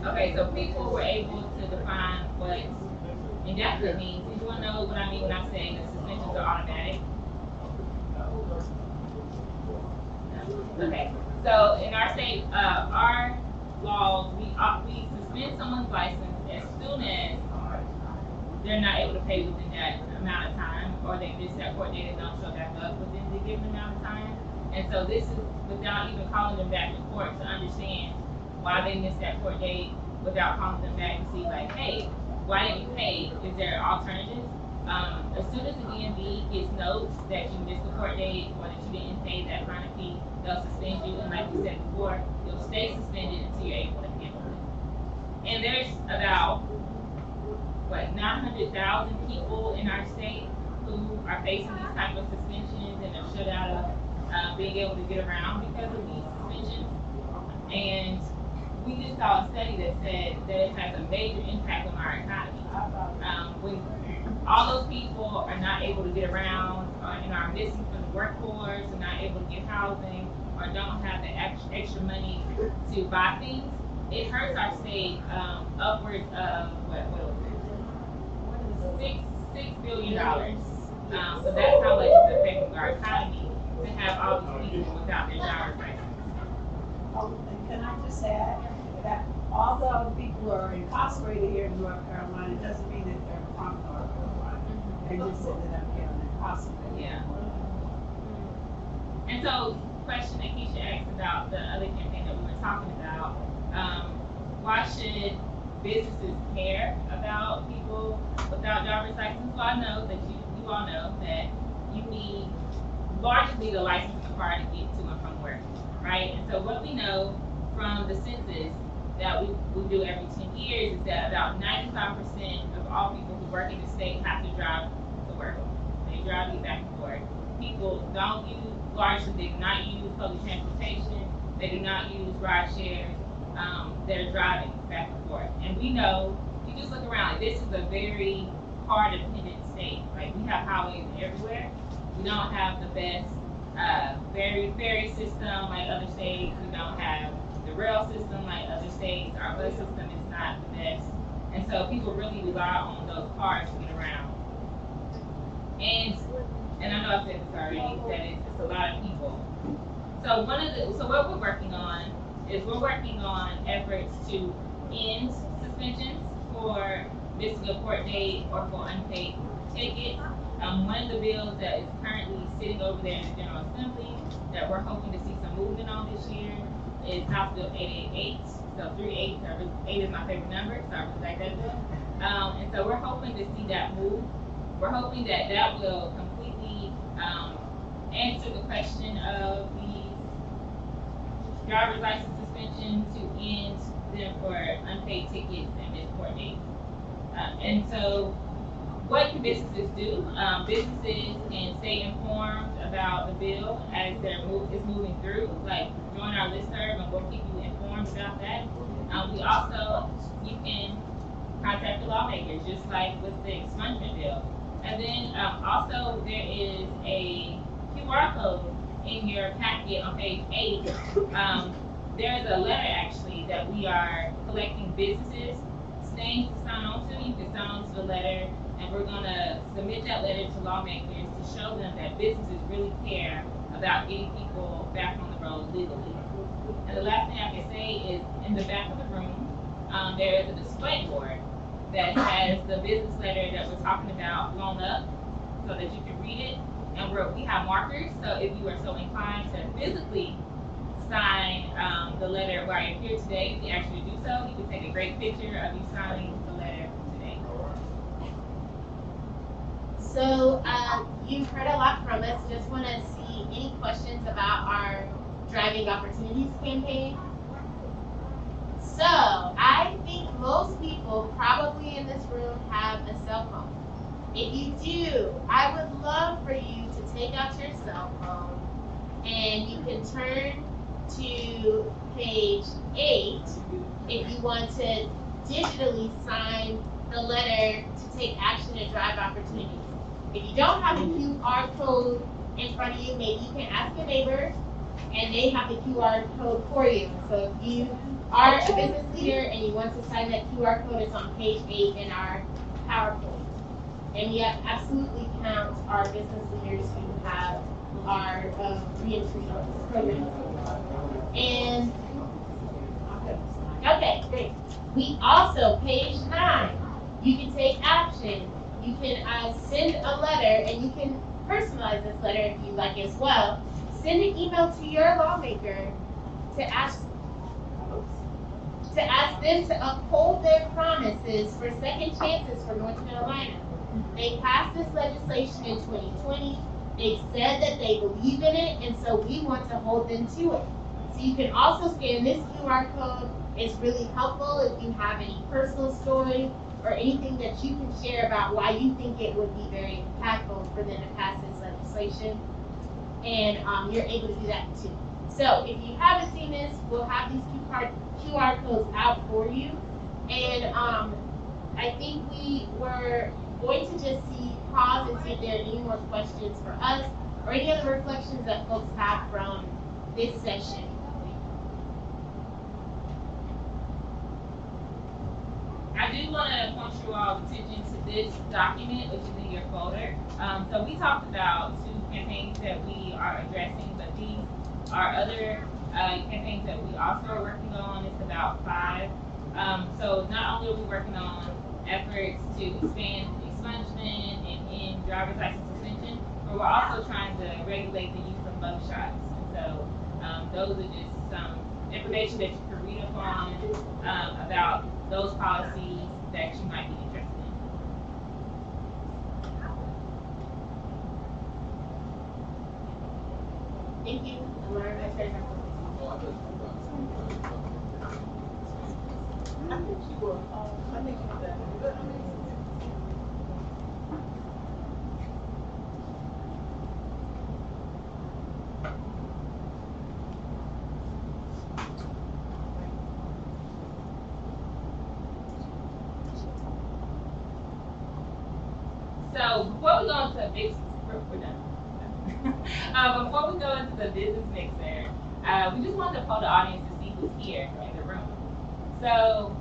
okay, so people were able to define what indefinite means. Anyone know what I mean when I say the suspensions are automatic? Okay, so in our state, our laws, we suspend someone's license as soon as they're not able to pay within that amount of time, or they miss that court date and don't show back up within the given amount of time. And so this is without even calling them back to court to understand why they missed that court date, without calling them back to see like, hey, why didn't you pay? Is there alternatives? As soon as the DMV gets notes that you missed the court date or that you didn't pay that kind of fee, they'll suspend you. And like we said before, you'll stay suspended until you're able to handle it. And there's about, 900,000 people in our state who are facing these type of suspensions and are shut out of being able to get around because of these suspensions. And we just saw a study that said that it has a major impact on our economy. When all those people are not able to get around, or are missing from the workforce, and not able to get housing, or don't have the extra money to buy things, it hurts our state upwards of $6 billion. So that's how much it's affecting our economy to have all these people without their driver's license. And can I just add that although people are incarcerated here in North Carolina, it doesn't mean that they're from North Carolina. They just ended up getting incarcerated. Yeah. And so, question that Keisha asked about the other campaign that we were talking about, why should businesses care about people without driver's license? Well, I know that you all know that you need largely the license required to get to and from work, right? And so what we know from the census that we do every 10 years is that about 95% of all people who work in the state have to drive to work. They drive to get back and forth. People don't use, largely they do not use public transportation. They do not use ride shares. They're driving back and forth. And we know, you just look around, like, this is a very car dependent state. Like, we have highways everywhere. We don't have the best ferry system like other states. We don't have the rail system like other states. Our bus system is not the best. And so people really rely on those cars to get around. And I know I've said this already, that it's a lot of people. So what we're working on is we're working on efforts to end suspensions for missing a court date or for unpaid tickets. One of the bills that is currently sitting over there in the General Assembly that we're hoping to see some movement on this year is House Bill 888. So 38, 8 is my favorite number, so I really like that bill. And so we're hoping to see that move. We're hoping that that will completely answer the question of the driver's license suspension to end them for unpaid tickets and missed court dates. And so what can businesses do? Businesses can stay informed about the bill as it's moving through. Like, join our listserv and we'll keep you informed about that. You can contact the lawmakers, just like with the expungement bill. And then also there is a QR code in your packet on page 8. There's a letter actually that we are collecting businesses' names to sign on to. You can sign on to the letter, and we're gonna submit that letter to lawmakers to show them that businesses really care about getting people back on the road legally. And the last thing I can say is, in the back of the room, there is a display board that has the business letter that we're talking about blown up so that you can read it. And we have markers, so if you are so inclined to physically sign the letter while you're here today, you can actually do so. You can take a great picture of you signing the letter today. So you've heard a lot from us. Just want to see any questions about our Driving Opportunities campaign. So I think most people probably in this room have a cell phone. If you do, I would love for you to take out your cell phone and you can turn to page 8 if you want to digitally sign the letter to take action and drive opportunities. If you don't have a QR code in front of you, maybe you can ask a neighbor and they have the QR code for you. So if you are a business leader and you want to sign that QR code, it's on page 8 in our PowerPoint. And we absolutely count our business leaders who have our reentry program. And okay, great. We also, page 9, you can take action. You can send a letter, and you can personalize this letter if you like as well. Send an email to your lawmaker to ask them to uphold their promises for second chances for North Carolina. They passed this legislation in 2020. They said that they believe in it, and so we want to hold them to it. So you can also scan this QR code. It's really helpful if you have any personal story or anything that you can share about why you think it would be very impactful for them to pass this legislation. And you're able to do that too. So if you haven't seen this, we'll have these QR codes out for you. And I think we were going to just pause and see if there are any more questions for us or any other reflections that folks have from this session. I do want to point you all attention to this document, which is in your folder. So we talked about 2 campaigns that we are addressing, but these are other campaigns that we also are working on. It's about 5. So not only are we working on efforts to expand expungement and end driver's license suspension, but we're also trying to regulate the use of mugshots. So those are just some information that you can read up on about those policies that you might be interested in. Thank you. I think she will. I think she's done. So before we go into the business, we're done. Before we go into the business mixer, we just wanted to poll the audience to see who's here in the room. So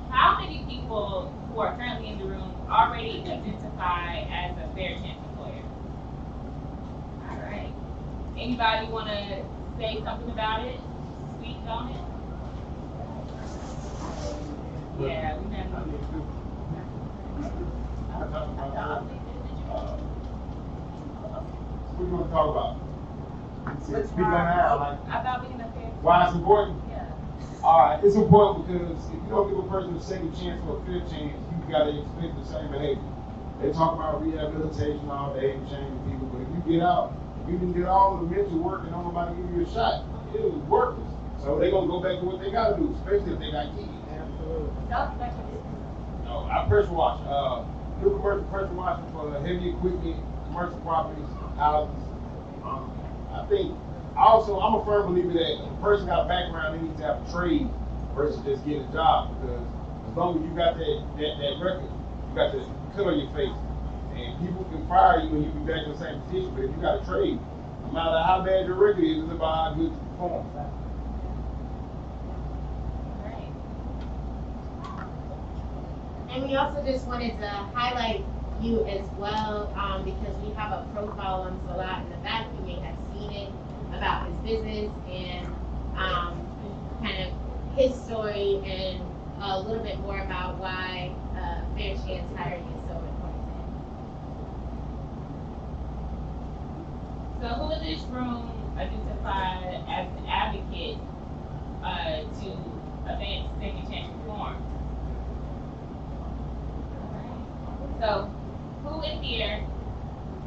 how many people who are currently in the room already identify as a fair chance employer? All right. Anybody want to say something about it? Speak on it? Yeah, we have. What do you want to talk about? Speak on that. Like, About being a fair. why it's important? Yeah. All right, it's important because if you don't give a person a second chance or a fair chance, you gotta expect the same behavior. They talk about rehabilitation, all behavior changing people, but if you get out, you can get all the mental work and nobody give you a shot. It was worthless. So they're gonna go back to what they gotta do, especially if they got kids. Absolutely. No, I pressure wash. Do commercial pressure washing for heavy equipment, commercial properties, houses. I think also I'm a firm believer that if a person got a background, they need to have a trade versus just getting a job, because as long as you got that record, you got the cut on your face, and people can fire you and you be back in the same position. But if you got a trade, no matter how bad your record is, it's about how good you perform. And we also just wanted to highlight you as well, because we have a profile on Salat in the back. You may have seen it about his business and kind of his story and a little bit more about why fair chance hiring is so important. So who in this room identified as an advocate to advance second chance reform? So who in here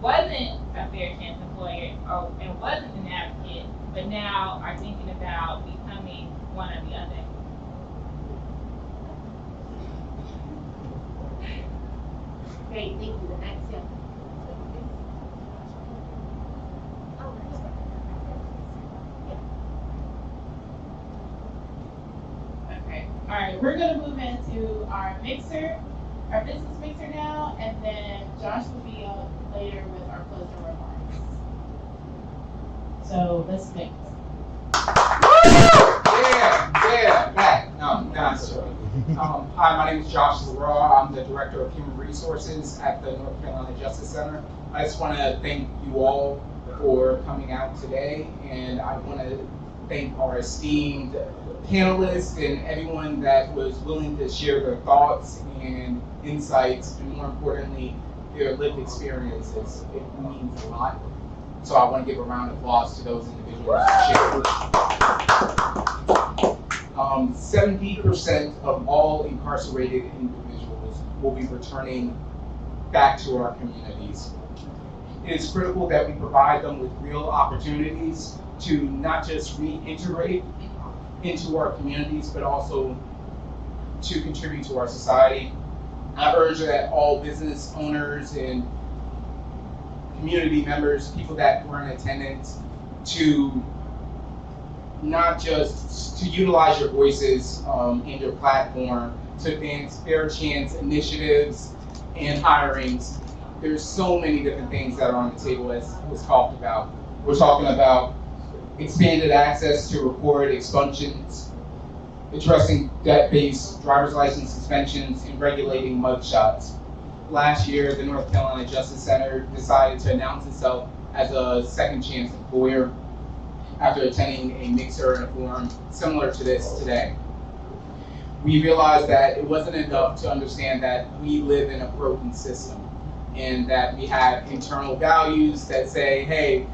wasn't a fair chance employer and wasn't an advocate, but now are thinking about becoming one or the other? Great, thank you. The next step. Okay. All right. we're gonna move into our mixer, our business mixer now, and then Josh will be up later with our closing remarks. So let's mix. Yeah, back. No, not sorry. Hi, my name is Josh Zaraw. I'm the Director of Human Resources at the North Carolina Justice Center. I just want to thank you all for coming out today, and I want to thank our esteemed panelists and everyone that was willing to share their thoughts and insights, and more importantly, their lived experiences. It means a lot. So I want to give a round of applause to those individuals who shared. 70% of all incarcerated individuals will be returning back to our communities. It is critical that we provide them with real opportunities to not just reintegrate into our communities, but also to contribute to our society. I urge that all business owners and community members, people that were in attendance, to not just to utilize your voices and your platform to advance fair chance initiatives and hirings. There's so many different things that are on the table as was talked about. We're talking about expanded access to report expungements, addressing debt-based driver's license suspensions, and regulating mugshots. Last year, the North Carolina Justice Center decided to announce itself as a second chance employer after attending a mixer and a forum similar to this today. We realized that it wasn't enough to understand that we live in a broken system and that we have internal values that say, hey,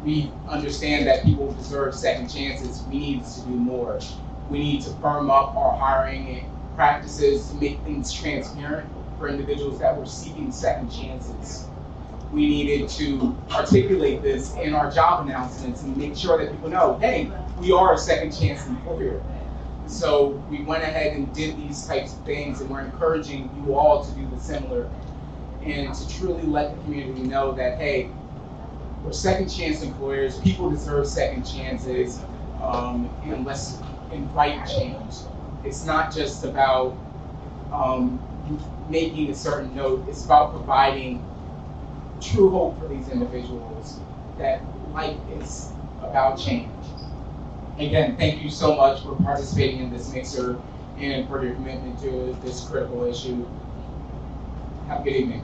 we understand that people deserve second chances. We need to do more. We need to firm up our hiring practices to make things transparent for individuals that were seeking second chances. We needed to articulate this in our job announcements and make sure that people know, hey, we are a second chance employer. So we went ahead and did these types of things, and we're encouraging you all to do the similar and to truly let the community know that, hey, we're second chance employers, people deserve second chances, and let's invite change. It's not just about making a certain note, it's about providing true hope for these individuals that life is about change. Again, thank you so much for participating in this mixer and for your commitment to this critical issue. Have a good evening.